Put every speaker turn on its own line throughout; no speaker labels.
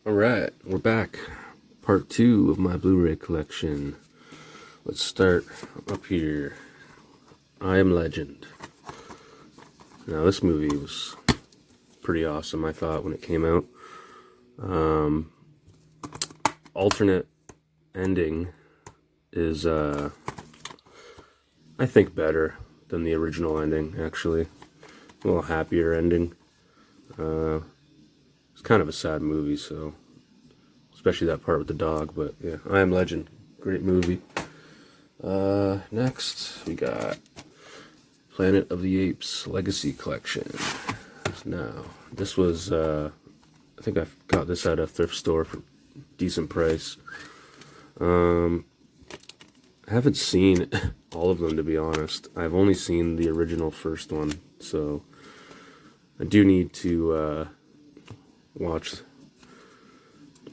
Alright, we're back. Part 2 of my Blu-ray collection. Let's start up here. I Am Legend. Now this movie was pretty awesome, I thought, when it came out. Alternate ending is, I think, better than the original ending, actually. A little happier ending. It's kind of a sad movie, so especially that part with the dog, but yeah, I Am Legend, great movie. Next we got Planet of the Apes Legacy Collection. Now, this was, I think I got this at a thrift store for a decent price. I haven't seen all of them, to be honest. I've only seen the original first one, so I do need to watch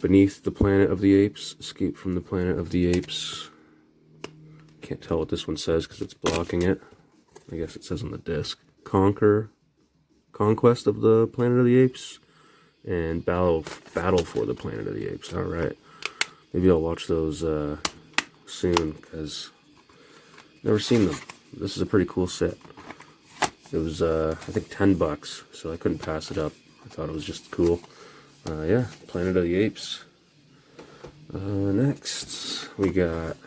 Beneath the Planet of the Apes, Escape from the Planet of the Apes. Can't tell what this one says because it's blocking it. I guess it says on the disc. Conquest of the Planet of the Apes, and Battle for the Planet of the Apes. Alright. Maybe I'll watch those soon, because I've never seen them. This is a pretty cool set. It was, I think, $10, so I couldn't pass it up. I thought it was just cool. Yeah, Planet of the Apes. Next, we got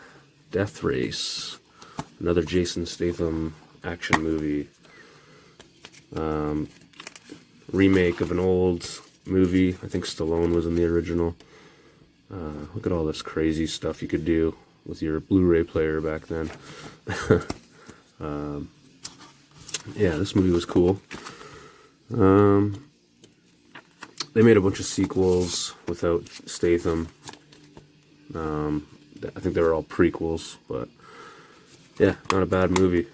Death Race, another Jason Statham action movie. Remake of an old movie. I think Stallone was in the original. Look at all this crazy stuff you could do with your Blu-ray player back then. Yeah, this movie was cool. They made a bunch of sequels without Statham. I think they were all prequels, but yeah, not a bad movie.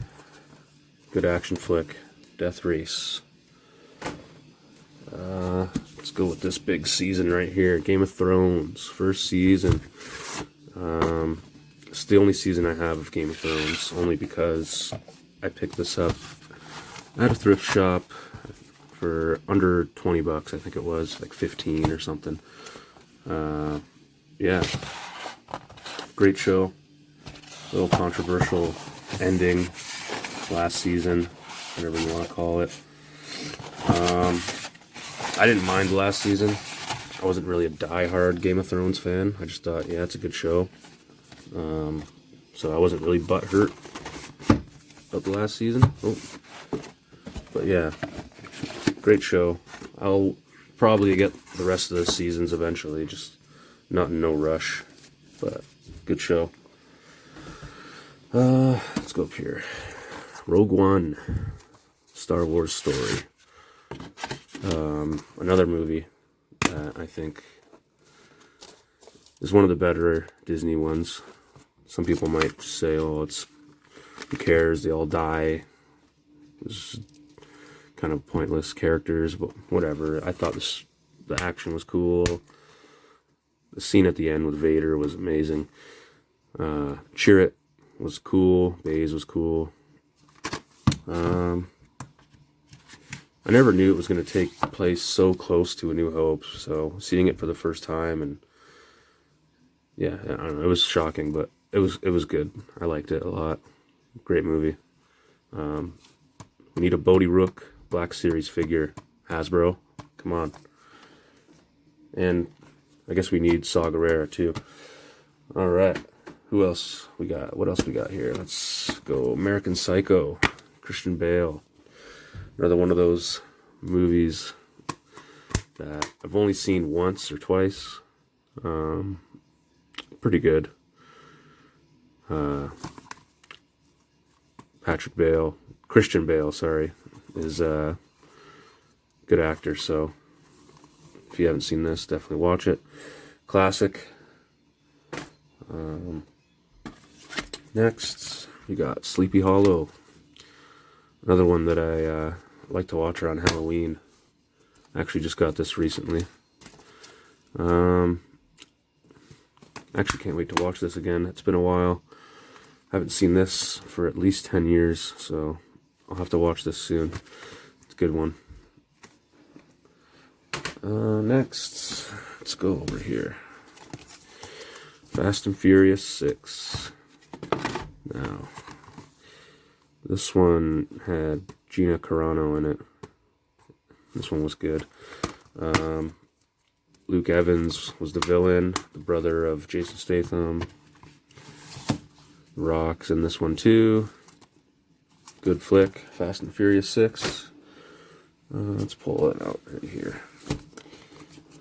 Good action flick. Death Race. Let's go with this big season right here. Game of Thrones, first season. It's the only season I have of Game of Thrones, only because I picked this up at a thrift shop for under $20, I think it was, like 15 or something. Yeah, great show. A little controversial ending last season, whatever you want to call it. I didn't mind last season. I wasn't really a die-hard Game of Thrones fan. I just thought, yeah, it's a good show. So I wasn't really butthurt about the last season. Oh. But yeah, great show. I'll probably get the rest of the seasons eventually, just not in no rush, but good show. Let's go up here. Rogue One, Star Wars story. Another movie that I think is one of the better Disney ones. Some people might say, oh, who cares, they all die. It's kind of pointless characters, but whatever. I thought the action was cool. The scene at the end with Vader was amazing. Chirrut was cool. Baze was cool. I never knew it was going to take place so close to A New Hope, so seeing it for the first time, and yeah, I don't know, it was shocking, but it was good. I liked it a lot. Great movie. We need a Bodhi Rook Black Series figure. Hasbro, come on. And I guess we need Saw Gerrera too. Alright, who else we got? What else we got here? Let's go American Psycho, Christian Bale. Another one of those movies that I've only seen once or twice. Pretty good. Christian Bale, sorry, is a good actor, so if you haven't seen this, definitely watch it. Classic. Next, we got Sleepy Hollow. Another one that I like to watch around Halloween. I actually just got this recently. Actually can't wait to watch this again. It's been a while. I haven't seen this for at least 10 years, so I'll have to watch this soon. It's a good one. Next, let's go over here. Fast and Furious 6. Now, this one had Gina Carano in it. This one was good. Luke Evans was the villain, the brother of Jason Statham. Rock's in this one too. Good flick. Fast and Furious 6. Let's pull it out right here.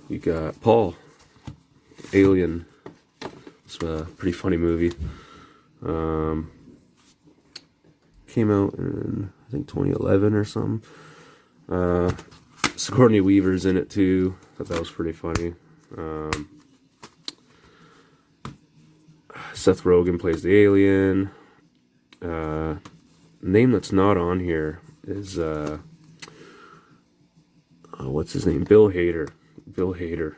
We got Paul, Alien. It's a pretty funny movie. Came out in, I think, 2011 or something. Sigourney Weaver's in it too. Thought that was pretty funny. Seth Rogen plays the alien. Name that's not on here is what's his name? Bill Hader. Bill Hader.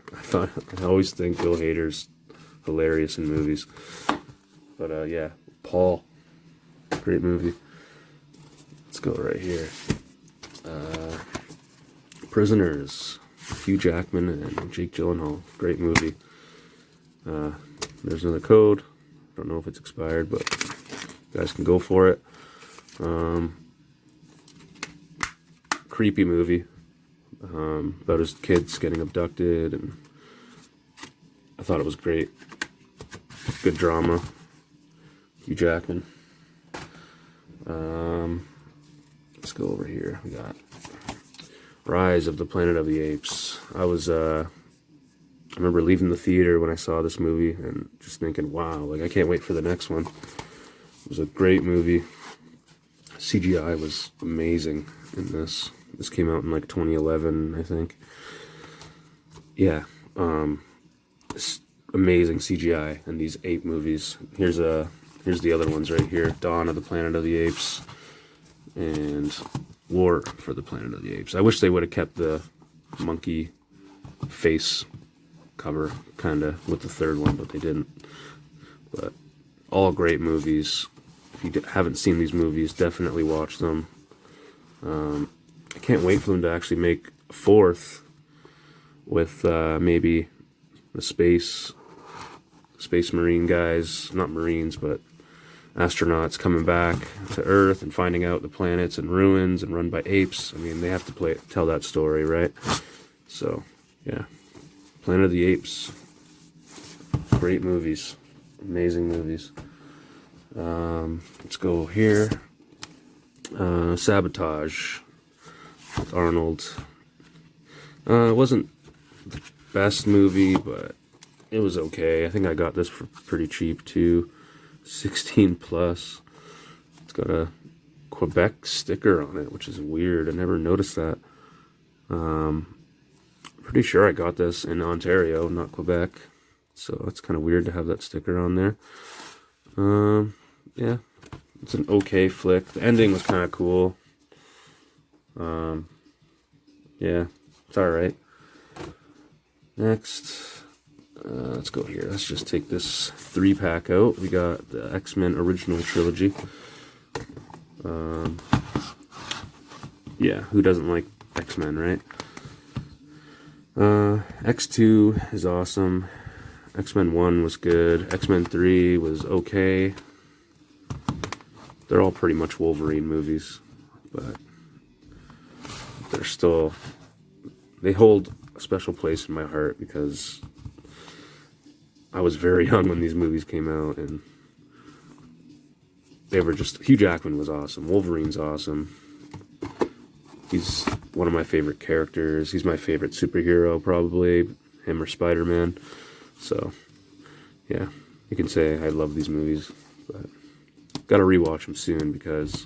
I always think Bill Hader's hilarious in movies. But yeah, Paul. Great movie. Let's go right here. Prisoners. Hugh Jackman and Jake Gyllenhaal. Great movie. There's another code. Don't know if it's expired, but you guys can go for it. Creepy movie. About his kids getting abducted, and I thought it was great. Good drama. Hugh Jackman. Let's go over here. We got Rise of the Planet of the Apes. I remember leaving the theater when I saw this movie and just thinking, wow, like I can't wait for the next one. It was a great movie. CGI was amazing in this. This came out in like 2011, I think. Yeah, it's amazing CGI in these ape movies. Here's the other ones right here: Dawn of the Planet of the Apes and War for the Planet of the Apes. I wish they would have kept the monkey face cover kind of with the third one, but they didn't. But all great movies. If you haven't seen these movies, definitely watch them. I can't wait for them to actually make a fourth with maybe the space marine guys, not marines, but astronauts coming back to Earth and finding out the planet's in ruins and run by apes. I mean, they have to tell that story, right? So, yeah. Planet of the Apes. Great movies. Amazing movies. Let's go here. Sabotage with Arnold. It wasn't the best movie, but it was okay. I think I got this for pretty cheap too. 16 plus. It's got a Quebec sticker on it, which is weird. I never noticed that. Pretty sure I got this in Ontario, not Quebec. So it's kind of weird to have that sticker on there. Yeah, it's an okay flick. The ending was kind of cool. Yeah, it's alright. Next, let's go here. Let's just take this 3-pack out. We got the X-Men original trilogy. Yeah, who doesn't like X-Men, right? X2 is awesome. X-Men 1 was good. X-Men 3 was okay. They're all pretty much Wolverine movies, but they hold a special place in my heart because I was very young when these movies came out, and they were just, Hugh Jackman was awesome. Wolverine's awesome. He's one of my favorite characters. He's my favorite superhero, probably. Him or Spider-Man. So, yeah, you can say I love these movies, but gotta rewatch them soon because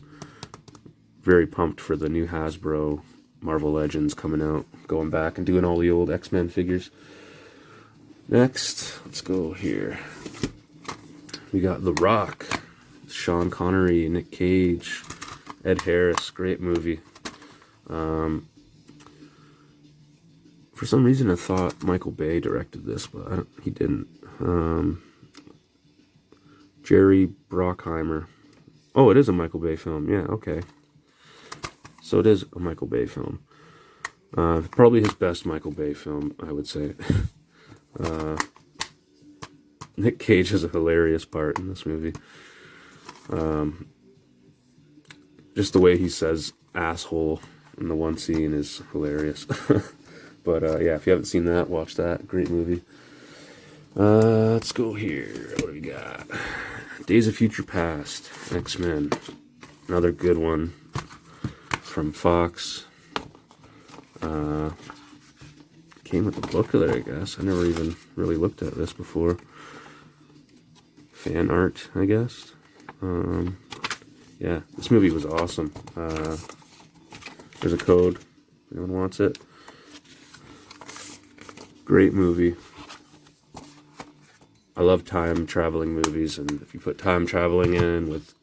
very pumped for the new Hasbro Marvel Legends coming out, going back and doing all the old X-Men figures. Next, let's go here. We got The Rock, Sean Connery, Nick Cage, Ed Harris. Great movie. For some reason I thought Michael Bay directed this, but he didn't. Jerry Bruckheimer. Oh, it is a Michael Bay film. Yeah, okay. So it is a Michael Bay film. Probably his best Michael Bay film, I would say. Nick Cage has a hilarious part in this movie. Just the way he says asshole in the one scene is hilarious. But yeah, if you haven't seen that, watch that. Great movie. Let's go here. What do we got? Days of Future Past, X-Men. Another good one from Fox. Came with the booklet, I guess. I never even really looked at this before. Fan art, I guess. Yeah, this movie was awesome. There's a code. Anyone wants it? Great movie. I love time traveling movies, and if you put time traveling in with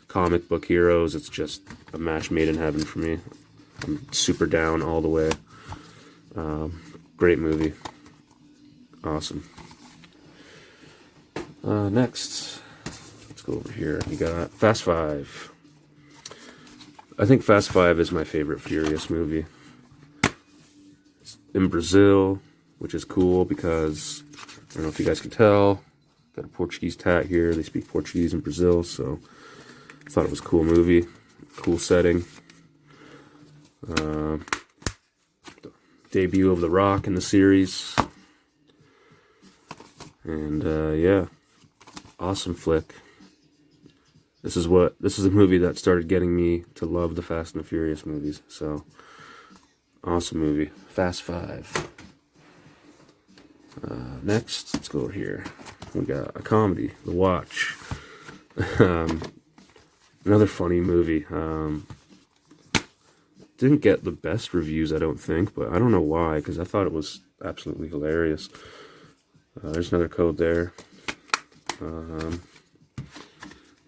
comic book heroes, it's just a match made in heaven for me. I'm super down all the way. Great movie. Awesome. Next, let's go over here. You got Fast Five. I think Fast Five is my favorite Furious movie. It's in Brazil, which is cool because, I don't know if you guys can tell, got a Portuguese tat here. They speak Portuguese in Brazil, so I thought it was a cool movie, cool setting. Debut of The Rock in the series. And yeah, awesome flick. This is a movie that started getting me to love the Fast and the Furious movies. So, awesome movie. Fast Five. Next, let's go over here. We got a comedy, The Watch. Another funny movie. Didn't get the best reviews, I don't think, but I don't know why, because I thought it was absolutely hilarious. There's another code there.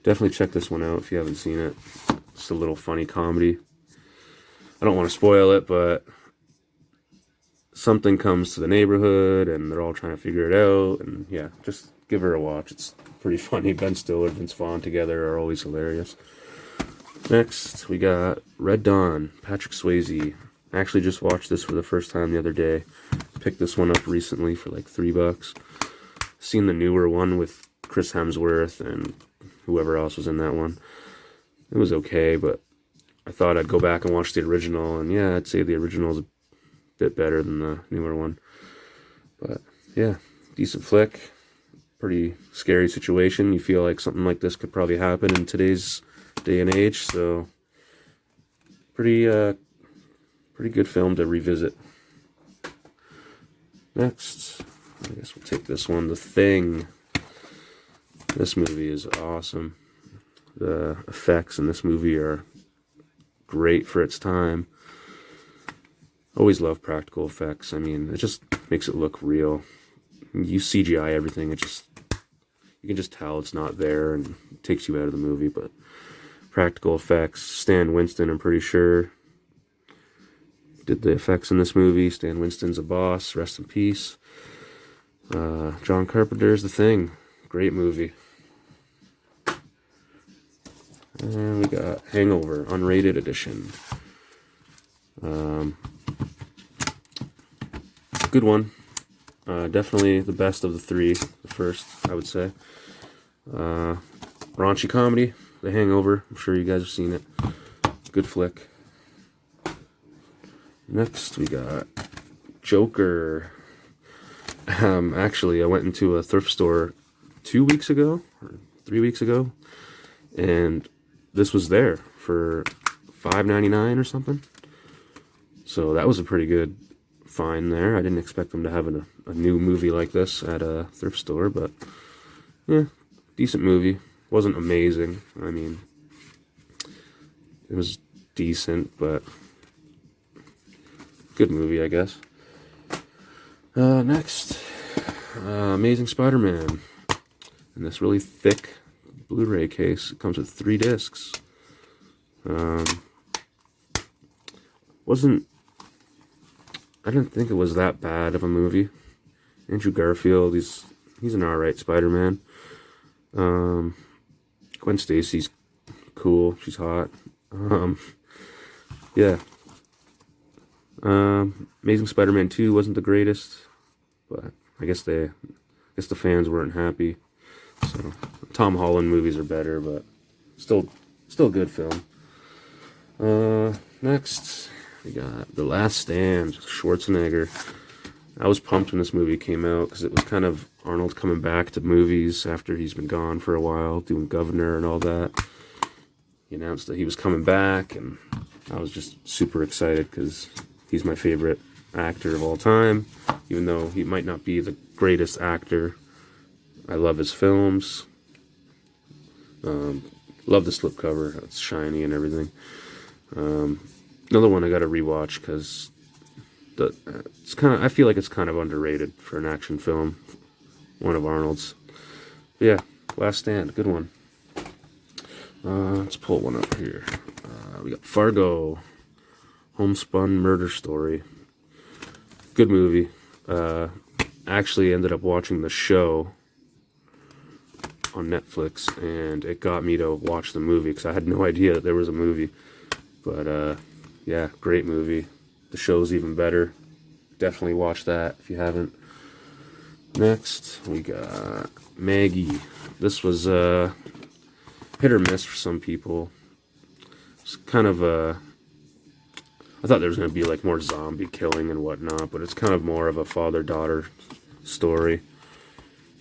Definitely check this one out if you haven't seen it. It's a little funny comedy. I don't want to spoil it, but something comes to the neighborhood, and they're all trying to figure it out, and yeah, just give her a watch. It's pretty funny. Ben Stiller, Vince Vaughn together are always hilarious. Next, we got Red Dawn, Patrick Swayze. I actually just watched this for the first time the other day. Picked this one up recently for like $3. Seen the newer one with Chris Hemsworth and whoever else was in that one. It was okay, but I thought I'd go back and watch the original, and yeah, I'd say the original is a bit better than the newer one. But yeah, decent flick. Pretty scary situation. You feel like something like this could probably happen in today's day and age, so pretty good film to revisit. Next, I guess we'll take this one, The Thing. This movie is awesome. The effects in this movie are great for its time. Always love practical effects. I mean, it just makes it look real. You CGI everything, you can just tell it's not there, and it takes you out of the movie. But practical effects, Stan Winston, I'm pretty sure, did the effects in this movie. Stan Winston's a boss, rest in peace. John Carpenter's The Thing, great movie. And we got Hangover, unrated edition. Good one. Definitely the best of the three. The first, I would say. Raunchy comedy, The Hangover. I'm sure you guys have seen it. Good flick. Next, we got Joker. Actually, I went into a thrift store 2 weeks ago, or 3 weeks ago, and this was there for $5.99 or something. So that was a pretty good find there. I didn't expect them to have a new movie like this at a thrift store, but yeah, decent movie. Wasn't amazing. I mean, it was decent, but good movie, I guess. Next, Amazing Spider-Man. In this really thick Blu-ray case. It comes with 3 discs. I didn't think it was that bad of a movie. Andrew Garfield, he's an alright Spider-Man. Gwen Stacy's cool. She's hot. Yeah. Amazing Spider-Man 2 wasn't the greatest, but the fans weren't happy. So Tom Holland movies are better, but still a good film. Next we got The Last Stand, Schwarzenegger. I was pumped when this movie came out because it was kind of Arnold coming back to movies after he's been gone for a while, doing Governor and all that. He announced that he was coming back, and I was just super excited because he's my favorite actor of all time. Even though he might not be the greatest actor, I love his films. Love the slipcover. It's shiny and everything. Another one I got to rewatch because I feel like it's kind of underrated for an action film. One of Arnold's. But yeah, Last Stand, good one. Let's pull one up here. We got Fargo, Homespun Murder Story. Good movie. Actually ended up watching the show on Netflix, and it got me to watch the movie because I had no idea that there was a movie. But yeah, great movie. The show's even better. Definitely watch that if you haven't. Next, we got Maggie. This was hit or miss for some people. It's kind of I thought there was going to be like more zombie killing and whatnot, but it's kind of more of a father-daughter story.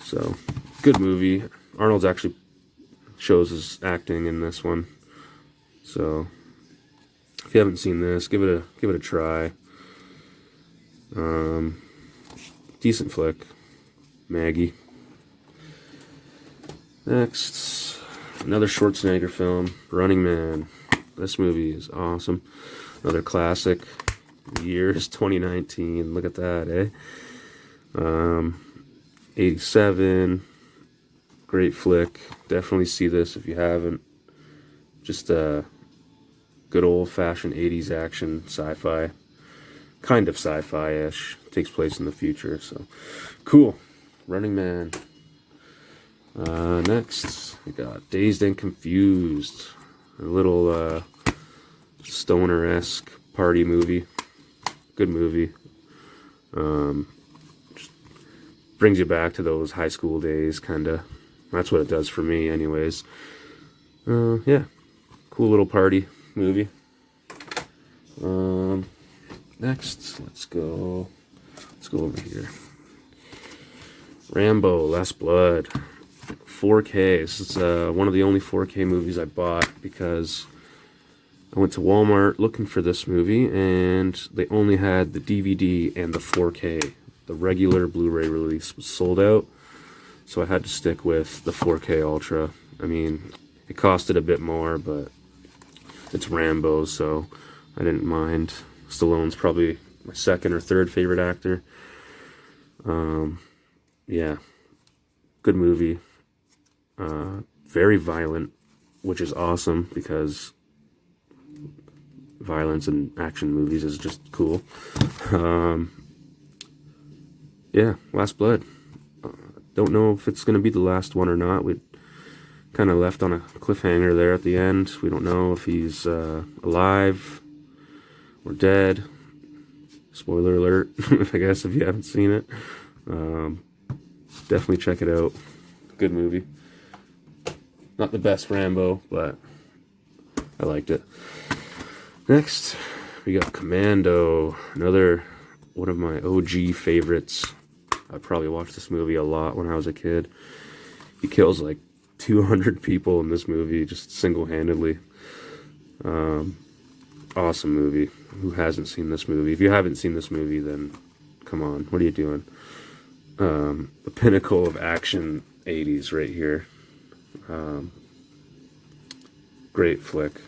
So, good movie. Arnold's actually shows his acting in this one. So, if you haven't seen this, give it a try. Decent flick. Maggie. Next, another Schwarzenegger film, Running Man. This movie is awesome. Another classic. The year is 2019. Look at that, eh? 87. Great flick. Definitely see this if you haven't. Just a good old-fashioned 80s action sci-fi. Kind of sci-fi-ish. Takes place in the future, so cool. Running Man. Next, we got Dazed and Confused. A little stoner-esque party movie. Good movie. Just brings you back to those high school days, kinda. That's what it does for me, anyways. Yeah. Cool little party movie. Next, let's go over here. Rambo, Last Blood. 4K. This is one of the only 4K movies I bought because I went to Walmart looking for this movie and they only had the DVD and the 4K. The regular Blu-ray release was sold out, so I had to stick with the 4K Ultra. I mean, it costed a bit more, but it's Rambo, so I didn't mind. Stallone's probably my second or third favorite actor. Yeah, good movie. Very violent, which is awesome because violence in action movies is just cool. Yeah, Last Blood. Don't know if it's going to be the last one or not. We kind of left on a cliffhanger there at the end. We don't know if he's alive or dead. Spoiler alert, I guess, if you haven't seen it. Definitely check it out. Good movie. Not the best Rambo, but I liked it. Next, we got Commando. Another one of my OG favorites. I probably watched this movie a lot when I was a kid. He kills like 200 people in this movie, just single-handedly. Awesome movie. Who hasn't seen this movie? If you haven't seen this movie, then come on, what are you doing? The pinnacle of action 80s right here. Great flick.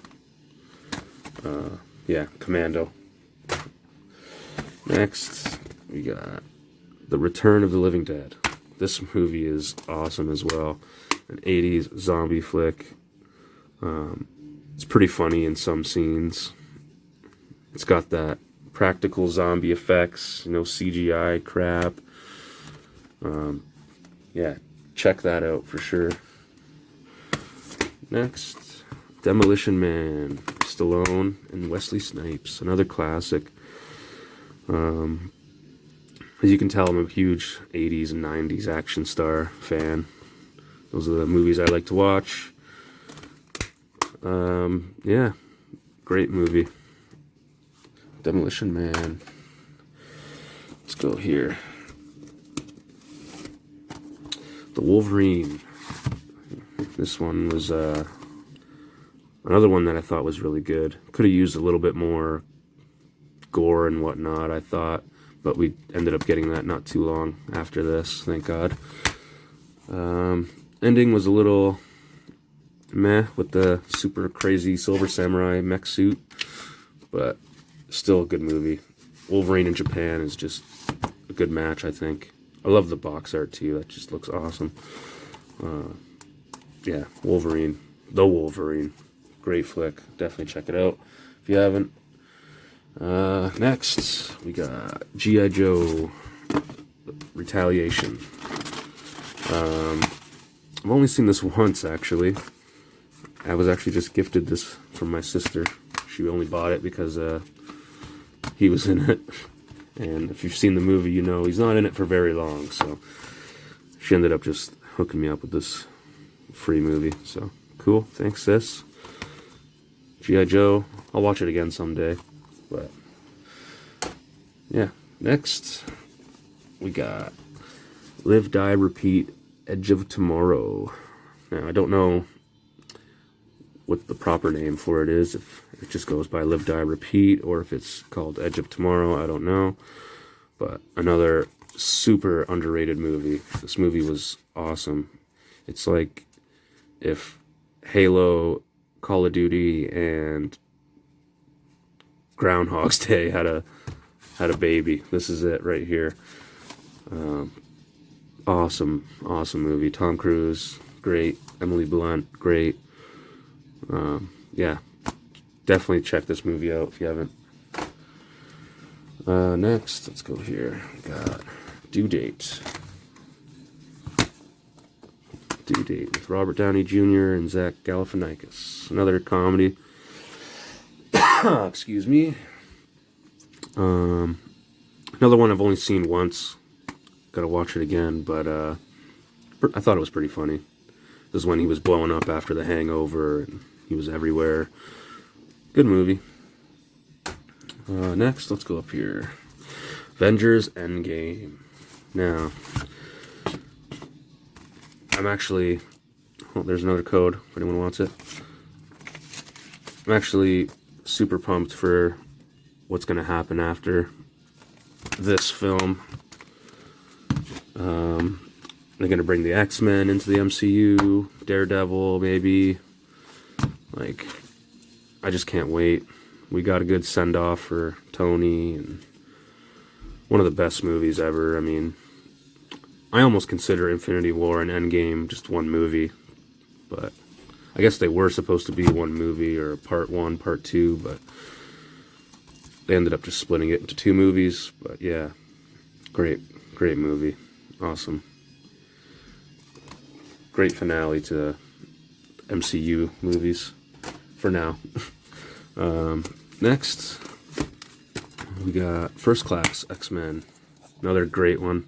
Yeah, Commando. Next, we got The Return of the Living Dead. This movie is awesome as well. An 80s zombie flick. It's pretty funny in some scenes. It's got that practical zombie effects, CGI crap. Yeah, check that out for sure. Next, Demolition Man, Stallone and Wesley Snipes, another classic. As you can tell, I'm a huge 80s and 90s action star fan. Those are the movies I like to watch. Yeah, great movie. Demolition Man. Let's go here. The Wolverine. This one was another one that I thought was really good. Could have used a little bit more gore and whatnot, I thought, but we ended up getting that not too long after this, thank God. Ending was a little meh with the super crazy Silver Samurai mech suit, but still a good movie. Wolverine in Japan is just a good match, I think. I love the box art too, that just looks awesome. Yeah, Wolverine. The Wolverine. Great flick. Definitely check it out if you haven't. Next, we got G.I. Joe Retaliation. I've only seen this once, actually. I was actually just gifted this from my sister. She only bought it because he was in it. And if you've seen the movie, you know he's not in it for very long. So she ended up just hooking me up with this free movie. So cool. Thanks, sis. G.I. Joe. I'll watch it again someday. But yeah. Next, we got Live, Die, Repeat, Edge of Tomorrow. Now, I don't know what the proper name for it is, if it just goes by Live, Die, Repeat, or if it's called Edge of Tomorrow, I don't know. But another super underrated movie. This movie was awesome. It's like if Halo, Call of Duty, and Groundhog's Day had a baby. This is it right here. Awesome movie. Tom Cruise, great. Emily Blunt, great. Yeah, definitely check this movie out if you haven't. Next, let's go here. We got Due Date. Due Date with Robert Downey Jr. and Zach Galifianakis. Another comedy. Excuse me. Another one I've only seen once. Gotta watch it again, but I thought it was pretty funny. This is when he was blowing up after The Hangover, and he was everywhere. Good movie. Next, let's go up here. Avengers Endgame. Now, I'm actually... Oh, there's another code if anyone wants it. I'm actually super pumped for what's going to happen after this film. They're going to bring the X-Men into the MCU, Daredevil, maybe. Like, I just can't wait. We got a good send-off for Tony, and one of the best movies ever. I mean, I almost consider Infinity War and Endgame just one movie, but I guess they were supposed to be one movie, or part one, part two, but they ended up just splitting it into two movies. But yeah, great movie. Awesome. Great finale to MCU movies for now. Next, we got First Class X-Men. Another great one.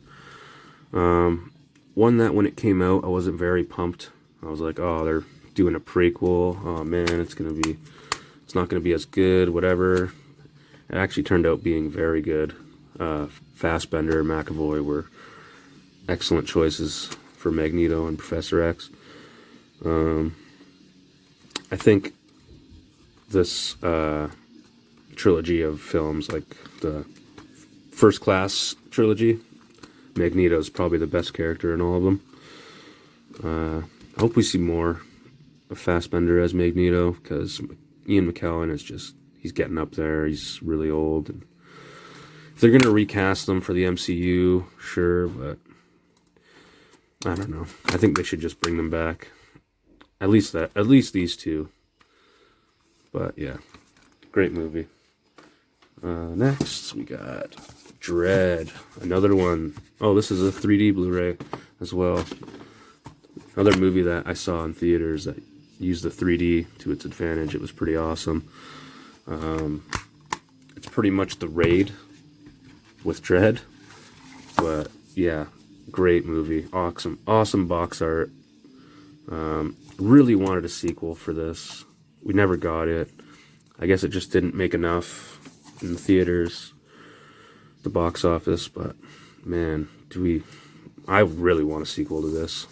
One that when it came out, I wasn't very pumped. I was like, oh, they're doing a prequel. Oh man, it's not gonna be as good, whatever. It actually turned out being very good. Fassbender, McAvoy were excellent choices for Magneto and Professor X. I think this trilogy of films, like the First Class trilogy, Magneto's probably the best character in all of them. I hope we see more of Fassbender as Magneto, because Ian McKellen is just, he's getting up there, he's really old. And if they're going to recast them for the MCU, sure, but I don't know. I think they should just bring them back. At least these two. But yeah, great movie. Next, we got Dredd. Another one. Oh, this is a 3D Blu-ray as well. Another movie that I saw in theaters that used the 3D to its advantage. It was pretty awesome. It's pretty much The Raid with Dredd. but yeah, great movie. Awesome box art. Really wanted a sequel for this. We never got it. I guess it just didn't make enough in the theaters, the box office, but man, I really want a sequel to this.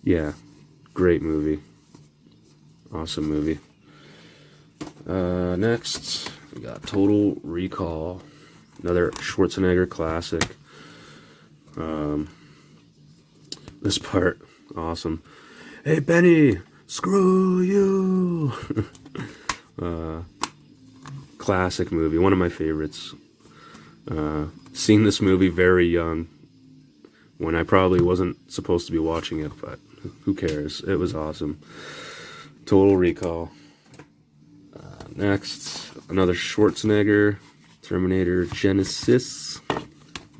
Yeah, great movie. Awesome movie. Next, we got Total Recall. Another Schwarzenegger classic. This part, awesome. Hey, Benny, screw you! Classic movie, one of my favorites. Seen this movie very young, when I probably wasn't supposed to be watching it, but who cares? It was awesome. Total Recall. Next, another Schwarzenegger, Terminator Genesis.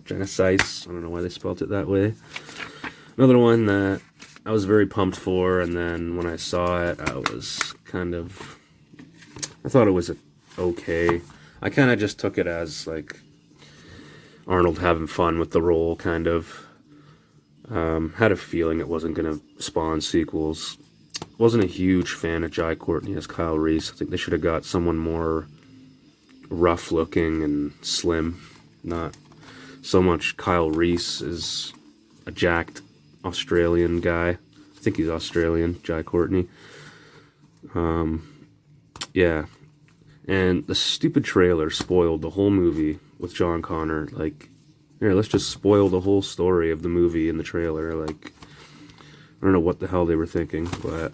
Genesis, I don't know why they spelled it that way. Another one that I was very pumped for, and then when I saw it, I thought it was okay. I kind of just took it as, like, Arnold having fun with the role, kind of. Had a feeling it wasn't going to spawn sequels. Wasn't a huge fan of Jai Courtney as Kyle Reese. I think they should have got someone more rough looking and slim. Not so much Kyle Reese is a jacked Australian guy. I think he's Australian, Jai Courtney. Yeah. And the stupid trailer spoiled the whole movie with John Connor. Like, here, let's just spoil the whole story of the movie in the trailer. Like, I don't know what the hell they were thinking, but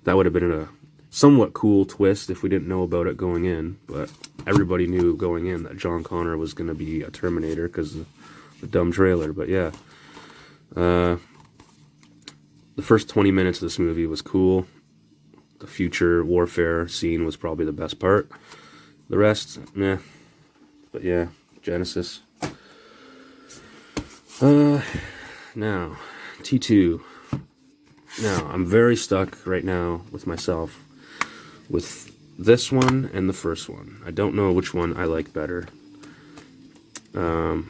that would have been a somewhat cool twist if we didn't know about it going in. But everybody knew going in that John Connor was going to be a Terminator because of the dumb trailer. But yeah, the first 20 minutes of this movie was cool. The future warfare scene was probably the best part. The rest, meh. But yeah, Genesis. Now, T2. Now, I'm very stuck right now with myself with this one and the first one. I don't know which one I like better. I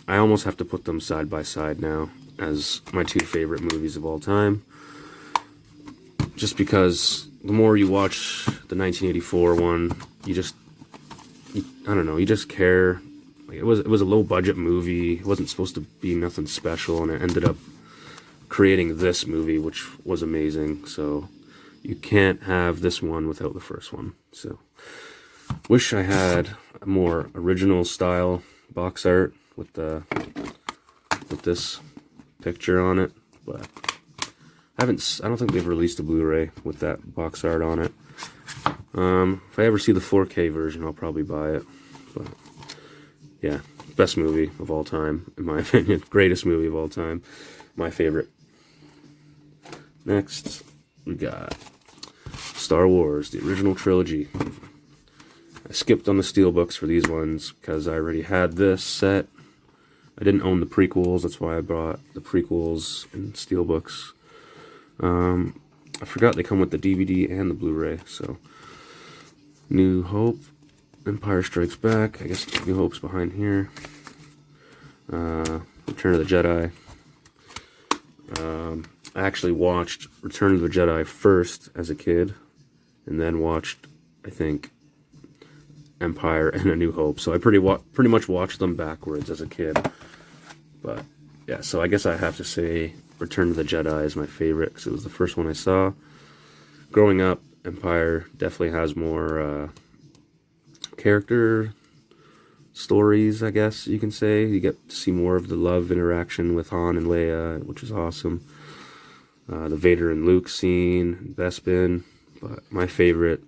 almost have to put them side by side now as my two favorite movies of all time. Just because the more you watch the 1984 one, I don't know, you just care. Like, it was a low budget movie. It wasn't supposed to be nothing special, and it ended up creating this movie, which was amazing. So you can't have this one without the first one. So wish I had a more original style box art with this picture on it, but I don't think they've released a Blu-ray with that box art on it. If I ever see the 4K version, I'll probably buy it. But yeah, best movie of all time, in my opinion. Greatest movie of all time. My favorite. Next, we got Star Wars, the original trilogy. I skipped on the steelbooks for these ones because I already had this set. I didn't own the prequels, that's why I bought the prequels and steelbooks. I forgot they come with the DVD and the Blu-ray, so New Hope, Empire Strikes Back, I guess New Hope's behind here. Return of the Jedi. I actually watched Return of the Jedi first as a kid, and then watched, I think, Empire and A New Hope. So I pretty much watched them backwards as a kid. But yeah, so I guess I have to say Return of the Jedi is my favorite because it was the first one I saw. Growing up, Empire definitely has more character stories, I guess you can say. You get to see more of the love interaction with Han and Leia, which is awesome. The Vader and Luke scene, Bespin. But my favorite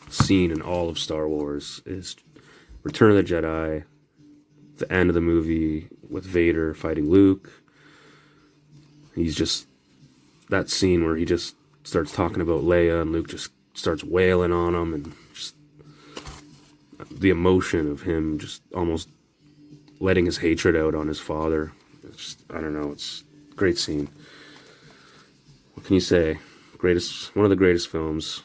scene in all of Star Wars is Return of the Jedi, the end of the movie with Vader fighting Luke. That scene where he just starts talking about Leia and Luke just starts wailing on him, and just the emotion of him just almost letting his hatred out on his father. I don't know, it's a great scene. What can you say? One of the greatest films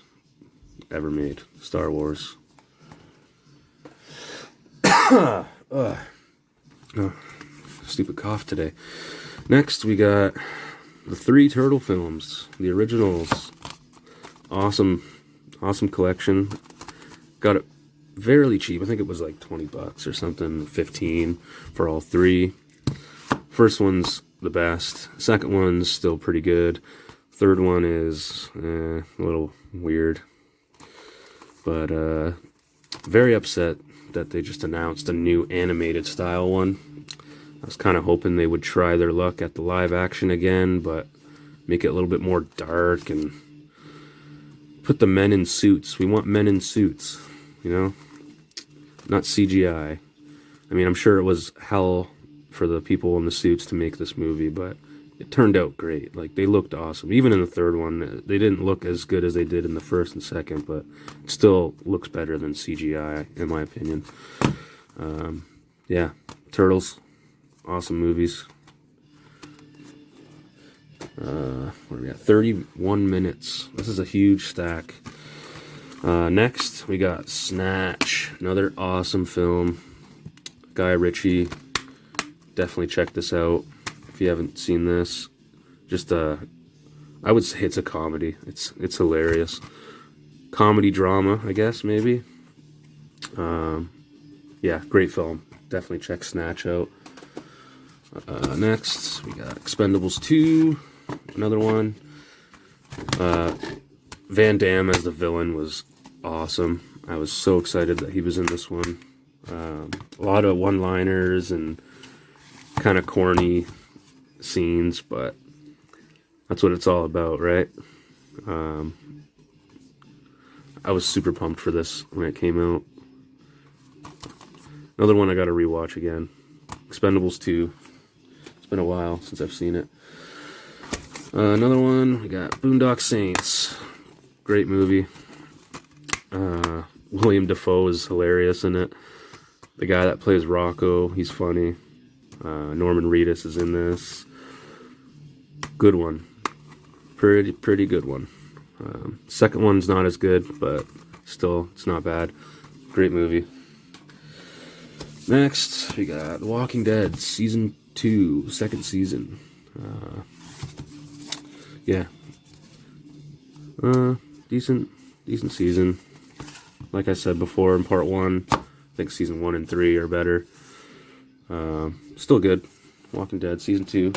ever made, Star Wars. Oh, stupid cough today. Next, we got the 3 Turtle films, the originals. Awesome collection. Got it fairly cheap. I think it was like $20 or something, 15 for all 3. First one's the best. Second one's still pretty good. Third one is a little weird. But very upset that they just announced a new animated style one. I was kind of hoping they would try their luck at the live action again, but make it a little bit more dark and put the men in suits. We want men in suits, you know? Not CGI. I mean, I'm sure it was hell for the people in the suits to make this movie, but it turned out great. Like, they looked awesome. Even in the third one, they didn't look as good as they did in the first and second, but it still looks better than CGI, in my opinion. Yeah, Turtles, awesome movies. What are we at? 31 minutes. This is a huge stack. Next, we got Snatch, another awesome film. Guy Ritchie. Definitely check this out if you haven't seen this. Just I would say it's a comedy. It's hilarious. Comedy drama, I guess, maybe. Yeah, great film. Definitely check Snatch out. Next, we got Expendables 2, another one. Van Damme as the villain was awesome. I was so excited that he was in this one. A lot of one-liners and kind of corny scenes, but that's what it's all about, right? I was super pumped for this when it came out. Another one I gotta rewatch again. Expendables 2. It's been a while since I've seen it. Another one, we got Boondock Saints. Great movie. William Dafoe is hilarious in it. The guy that plays Rocco, he's funny. Norman Reedus is in this. Good one. Pretty good one. Second one's not as good, but still, it's not bad. Great movie. Next, we got The Walking Dead, Season 2, second season. Yeah. Decent season. Like I said before in part 1, I think season 1 and 3 are better. Still good. Walking Dead, season 2.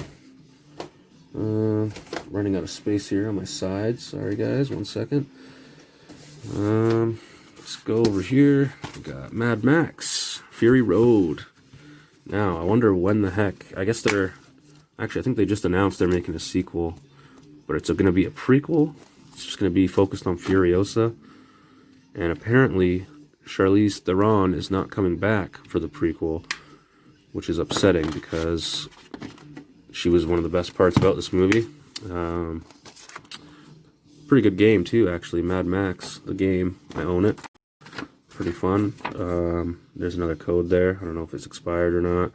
Running out of space here on my side. Sorry guys, 1 second. Let's go over here. We got Mad Max, Fury Road. Now, I wonder when the heck... I guess they're... Actually, I think they just announced they're making a sequel. But it's going to be a prequel. It's just going to be focused on Furiosa. And apparently, Charlize Theron is not coming back for the prequel. Which is upsetting because she was one of the best parts about this movie. Pretty good game too, actually. Mad Max, the game. I own it. Pretty fun. There's another code there. I don't know if it's expired or not.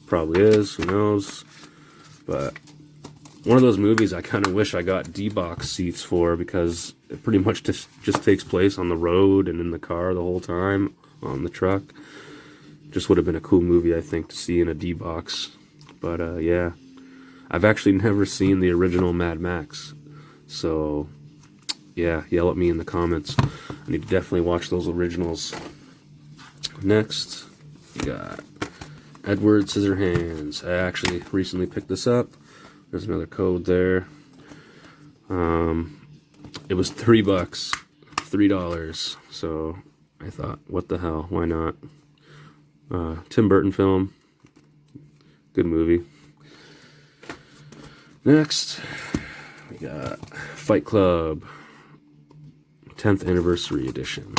Probably is. Who knows? But one of those movies I kind of wish I got D-box seats for, because it pretty much just takes place on the road and in the car the whole time, on the truck. Just would have been a cool movie, I think, to see in a D-box. But, yeah. I've actually never seen the original Mad Max. So, yeah, yell at me in the comments. I need to definitely watch those originals. Next, we got Edward Scissorhands. I actually recently picked this up. There's another code there. It was $3. $3. So, I thought, what the hell, why not? Tim Burton film. Good movie. Next, we got Fight Club, 10th Anniversary Edition.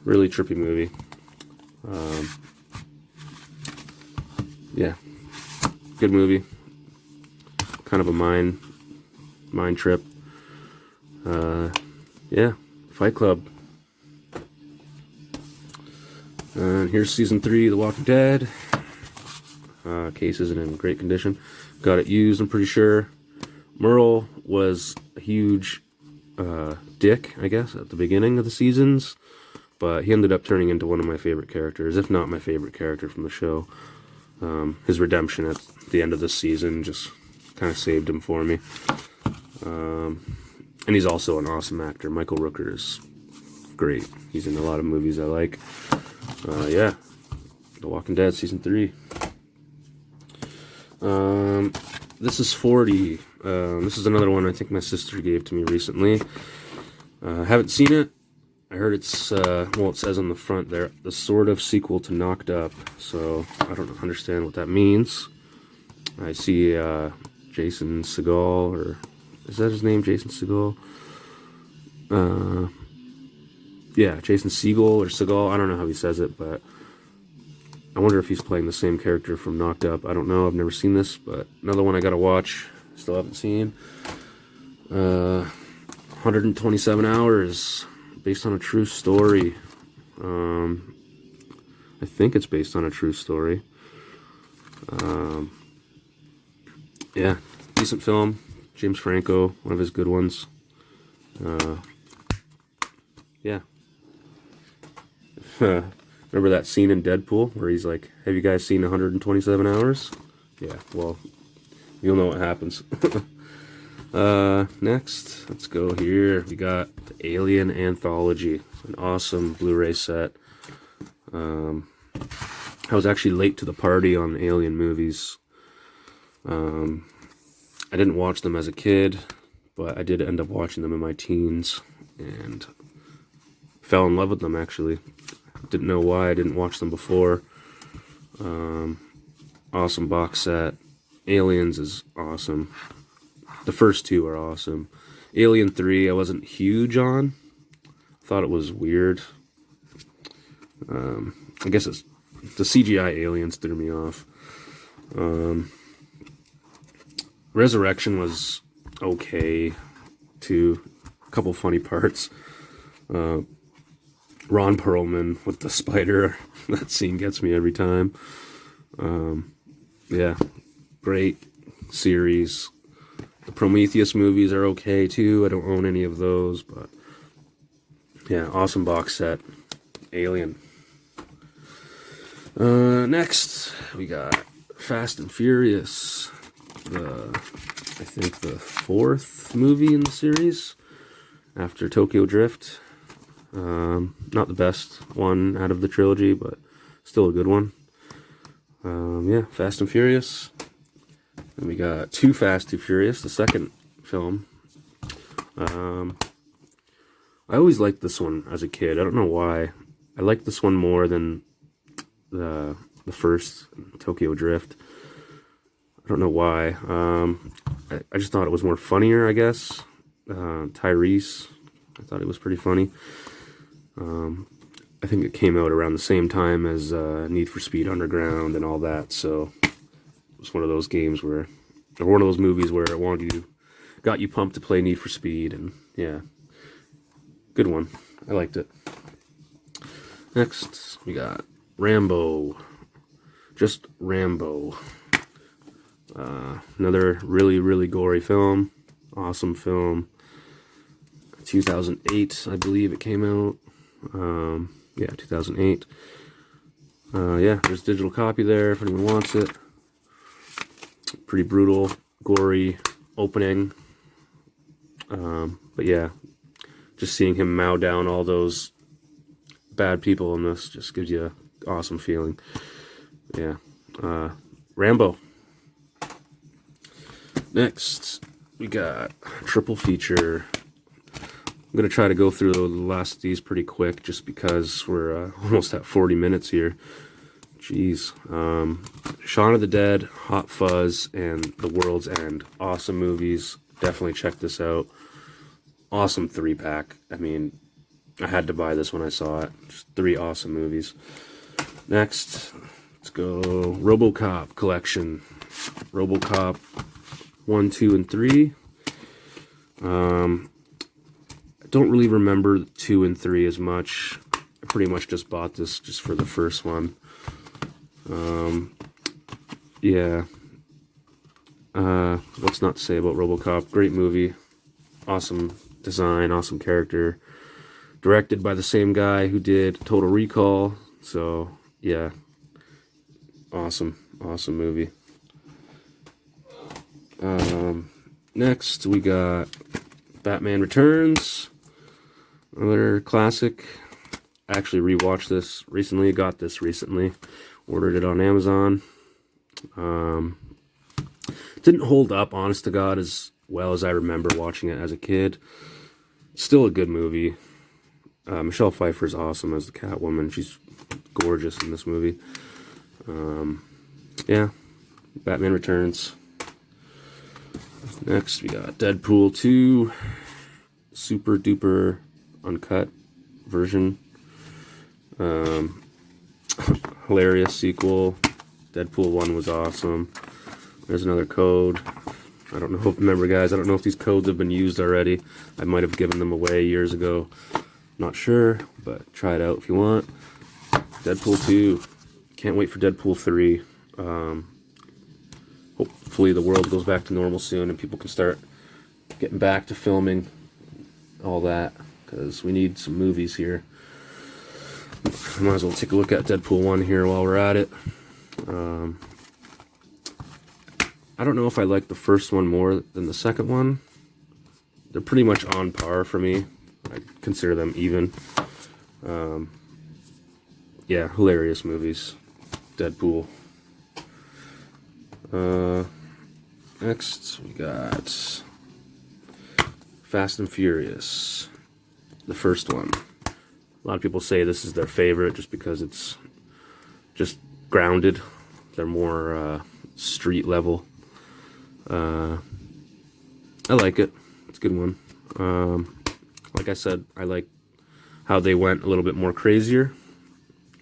Really trippy movie. Yeah, good movie. Kind of a mind trip. Yeah, Fight Club. And here's season 3, The Walking Dead. Case isn't in great condition. Got it used, I'm pretty sure. Merle was a huge dick, I guess, at the beginning of the seasons. but he ended up turning into one of my favorite characters, if not my favorite character from the show. His redemption at the end of this season just kind of saved him for me. And he's also an awesome actor. Michael Rooker is great. He's in a lot of movies I like. Yeah, The Walking Dead Season 3. This is 40. This is another one I think my sister gave to me recently. Haven't seen it. I heard it's, well, it says on the front there, the sort of sequel to Knocked Up, so I don't understand what that means. I see Jason Segel, or is that his name, Jason Segel? Yeah, Jason Segel or Segel, I don't know how he says it, but I wonder if he's playing the same character from Knocked Up. I don't know, I've never seen this, but another one I gotta watch, still haven't seen. 127 Hours, based on a true story. I think it's based on a true story. Yeah, decent film. James Franco, one of his good ones. Yeah. Remember that scene in Deadpool where he's like, have you guys seen 127 Hours? Yeah, well, you'll know what happens. Next, let's go here. We got the Alien Anthology, an awesome Blu-ray set. I was actually late to the party on Alien movies. I didn't watch them as a kid, but I did end up watching them in my teens, and fell in love with them, actually. Didn't know why I didn't watch them before. Awesome box set. Aliens is awesome. The first two are awesome. Alien 3 I wasn't huge on. Thought it was weird. I guess it's the CGI aliens threw me off. Resurrection was okay too. A couple funny parts. Ron Perlman with the spider. That scene gets me every time. Yeah, great series. The Prometheus movies are okay too. I don't own any of those, but yeah, awesome box set. Alien. Next, we got Fast and Furious. I think the 4th movie in the series after Tokyo Drift. Not the best one out of the trilogy, but still a good one. Yeah, Fast and Furious. And we got Too Fast, Too Furious, the second film. I always liked this one as a kid. I don't know why. I liked this one more than the first, Tokyo Drift. I don't know why. I just thought it was more funnier, I guess. Tyrese, I thought it was pretty funny. I think it came out around the same time as Need for Speed Underground and all that, so it was one of those games where, or one of those movies where it got you pumped to play Need for Speed, and yeah, good one. I liked it. Next, we got Rambo. Just Rambo. Another really, really gory film. Awesome film. 2008, I believe it came out. Yeah, 2008. Yeah, there's a digital copy there if anyone wants it. Pretty brutal, gory opening. But yeah, just seeing him mow down all those bad people in this just gives you an awesome feeling. Yeah. Rambo. Next, we got triple feature. I'm going to try to go through the last of these pretty quick just because we're almost at 40 minutes here. Jeez. Shaun of the Dead, Hot Fuzz, and The World's End. Awesome movies. Definitely check this out. Awesome 3-pack. I mean, I had to buy this when I saw it. Just 3 awesome movies. Next, let's go RoboCop collection. RoboCop 1, 2, and 3. I don't really remember 2 and 3 as much. I pretty much just bought this just for the first one. Yeah. What's not to say about RoboCop? Great movie. Awesome design, awesome character. Directed by the same guy who did Total Recall. So, yeah. Awesome. Awesome movie. Next, we got Batman Returns. Another classic. I actually rewatched this recently. Got this recently. Ordered it on Amazon. Didn't hold up, honest to God, as well as I remember watching it as a kid. Still a good movie. Michelle Pfeiffer's awesome as the Catwoman. She's gorgeous in this movie. Yeah, Batman Returns. Next, we got Deadpool 2, super duper uncut version. Hilarious sequel. Deadpool 1 was awesome. There's another code. I don't know if, remember guys, I don't know if these codes have been used already. I might have given them away years ago. Not sure, but try it out if you want. Deadpool 2. Can't wait for Deadpool 3. Hopefully the world goes back to normal soon and people can start getting back to filming all that, because we need some movies here. I might as well take a look at Deadpool 1 here while we're at it. I don't know if I like the first one more than the second one. They're pretty much on par for me. I consider them even. Yeah, hilarious movies. Deadpool. Next, we got Fast and Furious. The first one. A lot of people say this is their favorite just because it's just grounded. They're more street level. I like it. It's a good one. Like I said, I like how they went a little bit more crazier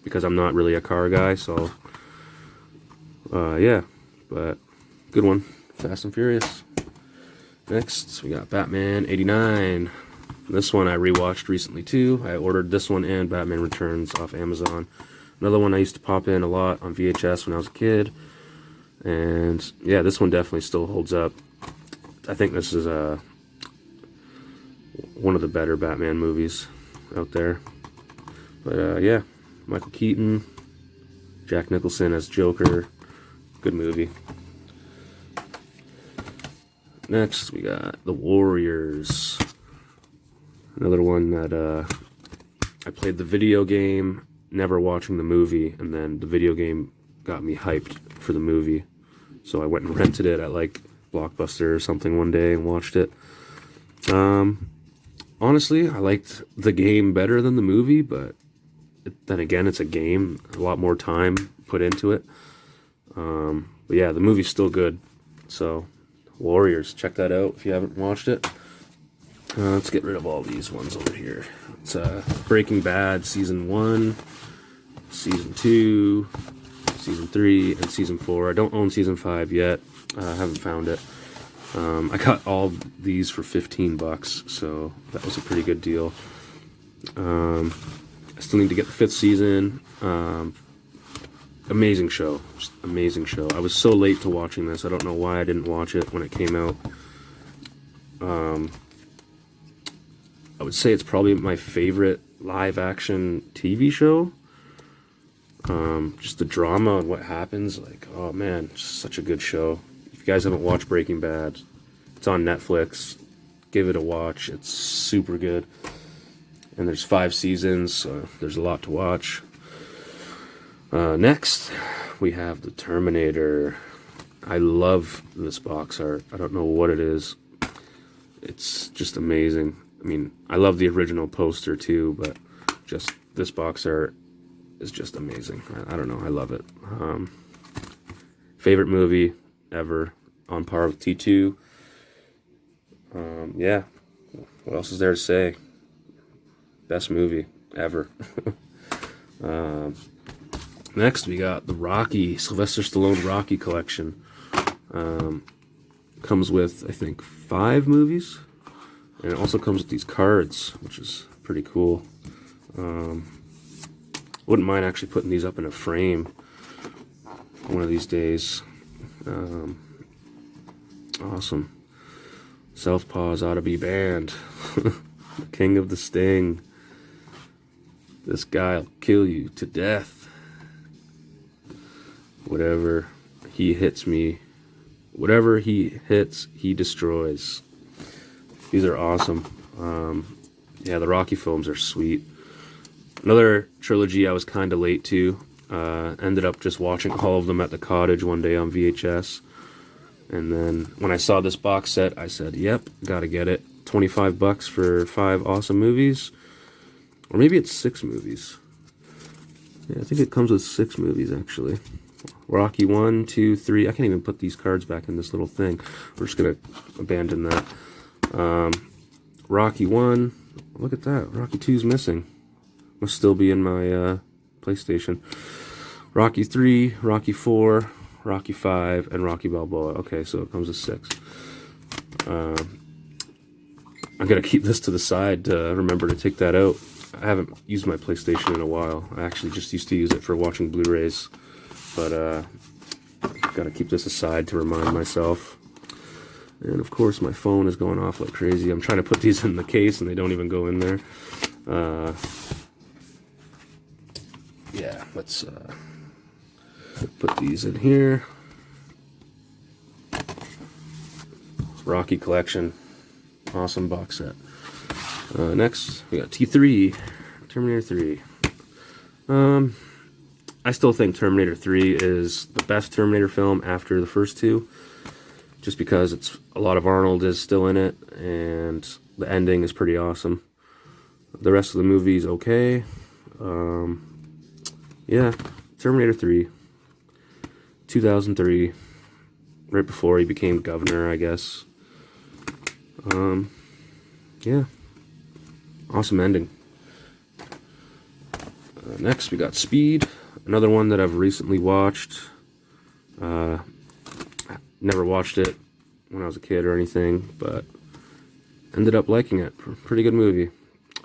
because I'm not really a car guy, so yeah, but good one. Fast and Furious. Next, we got Batman 89. This one I rewatched recently too. I ordered this one and Batman Returns off Amazon. Another one I used to pop in a lot on VHS when I was a kid. And yeah, this one definitely still holds up. I think this is one of the better Batman movies out there. But yeah, Michael Keaton, Jack Nicholson as Joker. Good movie. Next, we got The Warriors. Another one that I played the video game, never watching the movie, and then the video game got me hyped for the movie. So I went and rented it at like Blockbuster or something one day and watched it. Honestly, I liked the game better than the movie, but then again, it's a game. A lot more time put into it. But yeah, the movie's still good. So, Warriors, check that out if you haven't watched it. Let's get rid of all these ones over here. It's Breaking Bad Season 1, Season 2, Season 3, and Season 4. I don't own Season 5 yet. I haven't found it. I got all these for $15, so that was a pretty good deal. I still need to get the 5th season. Amazing show. Just amazing show. I was so late to watching this. I don't know why I didn't watch it when it came out. I would say it's probably my favorite live-action TV show. Just the drama and what happens. Like, oh man, just such a good show. If you guys haven't watched Breaking Bad, it's on Netflix. Give it a watch. It's super good. And there's 5 seasons, so there's a lot to watch. Next, we have The Terminator. I love this box art. I don't know what it is. It's just amazing. I mean, I love the original poster too, but just this box art is just amazing. I don't know. I love it. Favorite movie ever, on par with T2. Yeah. What else is there to say? Best movie ever. Next, we got the Rocky, Sylvester Stallone Rocky collection. Comes with, I think, 5 movies. And it also comes with these cards, which is pretty cool. Wouldn't mind actually putting these up in a frame one of these days. Awesome. Southpaws ought to be banned. King of the Sting. This guy'll kill you to death. Whatever he hits me, whatever he hits, he destroys. These are awesome. Yeah, the Rocky films are sweet. Another trilogy I was kind of late to. Ended up just watching all of them at the cottage one day on VHS. And then when I saw this box set, I said, yep, gotta get it. $25 for 5 awesome movies. Or maybe it's 6 movies. Yeah, I think it comes with 6 movies, actually. Rocky 1, 2, 3. I can't even put these cards back in this little thing. We're just gonna abandon that. Rocky 1. Look at that. Rocky 2's missing. Must still be in my PlayStation. Rocky 3, Rocky 4, Rocky 5, and Rocky Balboa. Okay, so it comes with 6. I'm gonna keep this to the side to remember to take that out. I haven't used my PlayStation in a while. I actually just used to use it for watching Blu-rays. But gotta keep this aside to remind myself. And of course my phone is going off like crazy. I'm trying to put these in the case and they don't even go in there. Yeah, let's put these in here. Rocky Collection. Awesome box set. Next, we got T3. Terminator 3. I still think Terminator 3 is the best Terminator film after the first two. Just because it's a lot of Arnold is still in it, and the ending is pretty awesome. The rest of the movie is okay. Yeah, Terminator 3, 2003, right before he became governor, I guess. Yeah, awesome ending. Next, we got Speed, another one that I've recently watched. Never watched it when I was a kid or anything, but ended up liking it. Pretty good movie.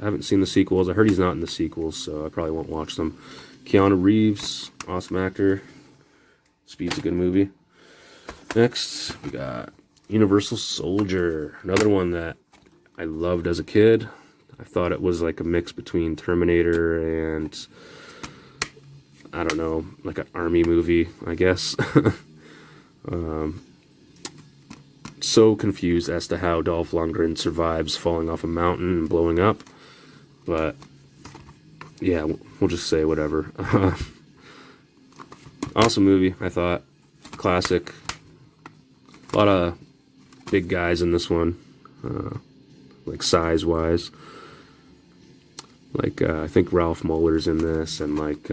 I haven't seen the sequels. I heard he's not in the sequels, so I probably won't watch them. Keanu Reeves, awesome actor. Speed's a good movie. Next, we got Universal Soldier, another one that I loved as a kid. I thought it was like a mix between Terminator and, I don't know, like an army movie, I guess. So confused as to how Dolph Lundgren survives falling off a mountain and blowing up. But, yeah, we'll just say whatever. Awesome movie, I thought. Classic. A lot of big guys in this one. Like size-wise. Like, I think Ralph Muller's in this, and like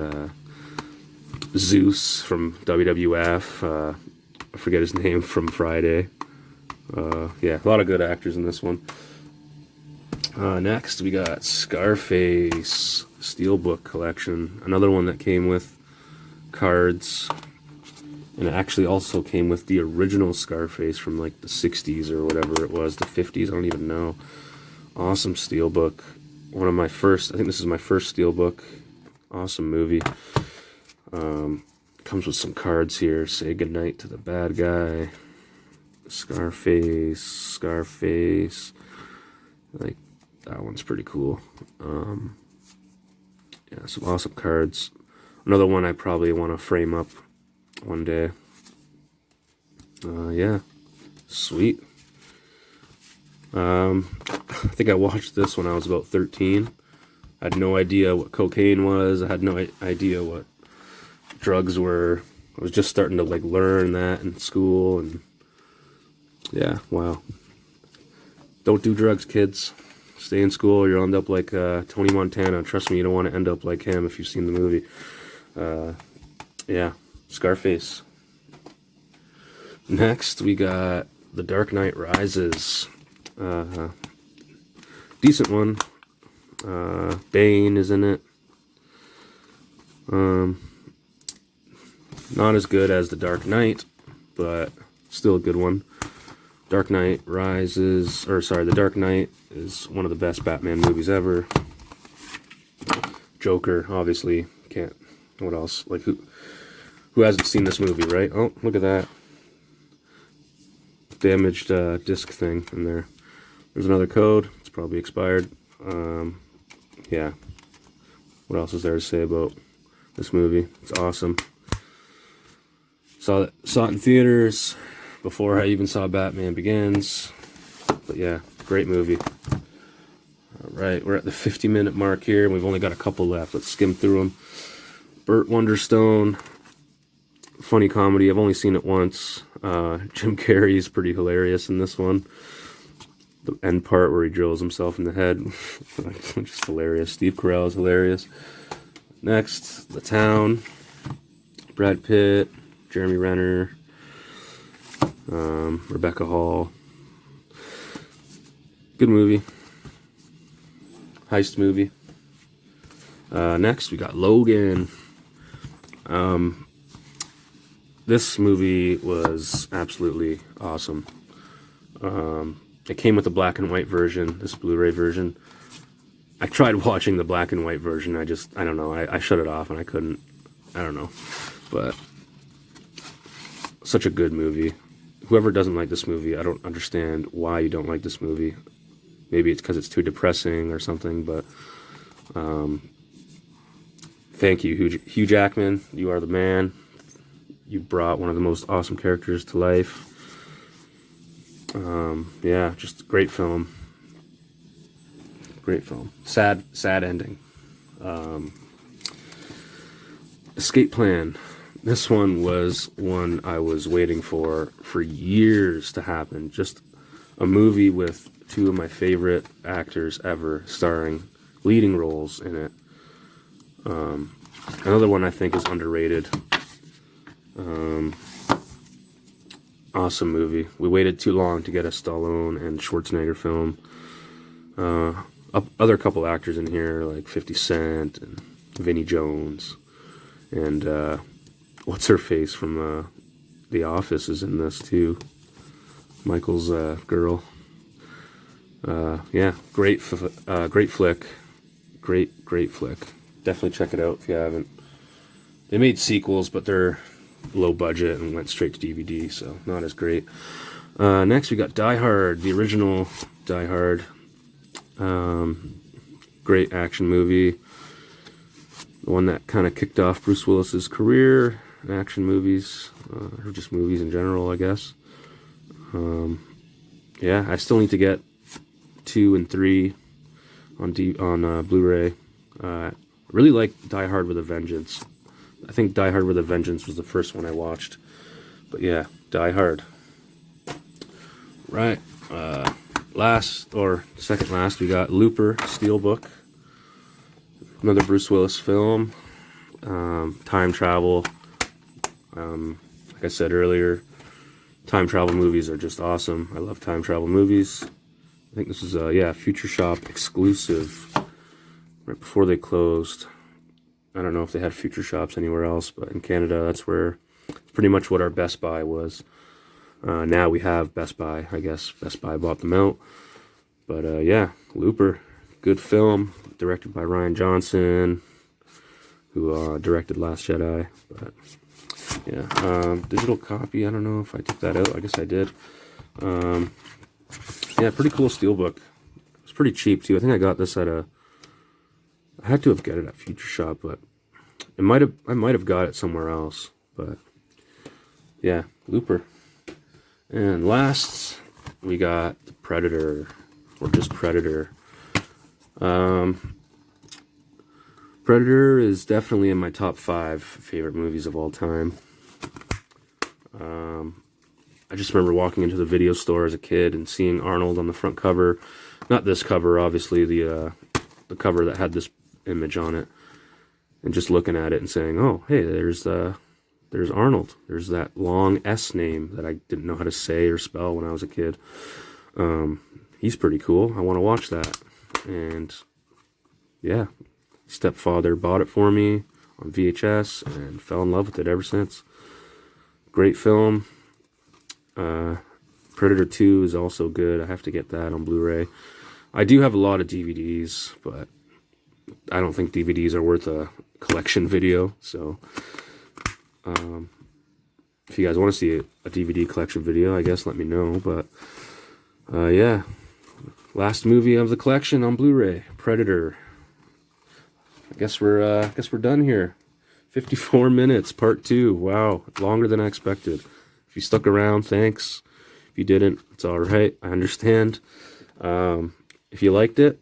Zeus from WWF. I forget his name from Friday. Yeah, a lot of good actors in this one. Next, we got Scarface Steelbook Collection. Another one that came with cards. And it actually also came with the original Scarface from like the 60s or whatever it was. The 50s, I don't even know. Awesome Steelbook. One of my first, I think this is my first Steelbook. Awesome movie. Comes with some cards here. Say goodnight to the bad guy. Scarface. Like, that one's pretty cool. Yeah, some awesome cards. Another one I probably want to frame up one day. Yeah. Sweet. I think I watched this when I was about 13. I had no idea what cocaine was. I had no idea what drugs were. I was just starting to like learn that in school, and yeah, wow. Don't do drugs, kids. Stay in school or you'll end up like Tony Montana. Trust me, you don't want to end up like him if you've seen the movie. Yeah, Scarface. Next, we got The Dark Knight Rises. Decent one. Bane is in it. Not as good as The Dark Knight, but still a good one. Dark Knight Rises, or sorry, The Dark Knight is one of the best Batman movies ever. Joker, obviously, can't, what else? Like, who hasn't seen this movie, right? Oh, look at that. Damaged disc thing in there. There's another code. It's probably expired. Yeah. What else is there to say about this movie? It's awesome. Saw it in theaters before I even saw Batman Begins. But yeah, great movie. Alright, we're at the 50-minute mark here, and we've only got a couple left. Let's skim through them. Burt Wonderstone, funny comedy. I've only seen it once. Jim Carrey is pretty hilarious in this one. The end part where he drills himself in the head, just hilarious. Steve Carell is hilarious. Next, The Town, Brad Pitt, Jeremy Renner, Rebecca Hall. Good movie. Heist movie. Next, we got Logan. This movie was absolutely awesome. It came with a black and white version, this Blu-ray version. I tried watching the black and white version. I don't know. I shut it off and I couldn't. I don't know. But such a good movie. Whoever doesn't like this movie, I don't understand why you don't like this movie. Maybe it's because it's too depressing or something, but thank you, Hugh Jackman. You are the man. You brought one of the most awesome characters to life. Yeah, just a great film. Great film. Sad ending. Escape Plan. This one was one I was waiting for years to happen. Just a movie with two of my favorite actors ever starring leading roles in it. Another one I think is underrated. Awesome movie. We waited too long to get a Stallone and Schwarzenegger film. Other couple actors in here like 50 Cent and Vinnie Jones, and what's her face from The Office is in this too. Michael's girl. Yeah, great flick. Great flick. Definitely check it out if you haven't. They made sequels, but they're low budget and went straight to DVD, so not as great. Next, we got Die Hard, the original Die Hard. Great action movie. The one that kind of kicked off Bruce Willis's career in action movies, or just movies in general, I guess. Yeah, I still need to get 2 and 3 on Blu-ray. Really like Die Hard with a Vengeance. I think Die Hard with a Vengeance was the first one I watched. But yeah, Die Hard. Right. Second last, we got Looper, Steelbook. Another Bruce Willis film. Time travel. Like I said earlier, time travel movies are just awesome. I love time travel movies. I think this is a Future Shop exclusive. Right before they closed. I don't know if they had Future Shops anywhere else, but in Canada, that's pretty much what our Best Buy was. Now we have Best Buy. I guess Best Buy bought them out. But yeah, Looper, good film, directed by Rian Johnson, who directed Last Jedi. But yeah, digital copy. I don't know if I took that out. I guess I did. Yeah, pretty cool steelbook. It's pretty cheap too. I think I got this I had to have got it at Future Shop, but I might have got it somewhere else. But yeah, Looper. And last, we got Predator, or just Predator. Predator is definitely in my top 5 favorite movies of all time. I just remember walking into the video store as a kid and seeing Arnold on the front cover. Not this cover, obviously, the cover that had this image on it, and just looking at it and saying, oh, hey, there's Arnold. There's that long S name that I didn't know how to say or spell when I was a kid. He's pretty cool. I want to watch that. And yeah, stepfather bought it for me on VHS and fell in love with it ever since. Great film. Predator 2 is also good. I have to get that on Blu-ray. I do have a lot of DVDs, but I don't think DVDs are worth a collection video. So if you guys want to see a DVD collection video, I guess let me know. But yeah, last movie of the collection on Blu-ray, Predator. I guess we're done here. 54 minutes, part 2. Wow, longer than I expected. If you stuck around, thanks. If you didn't, it's all right. I understand. If you liked it,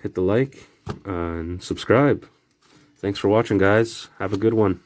hit the like and subscribe. Thanks for watching, guys. Have a good one.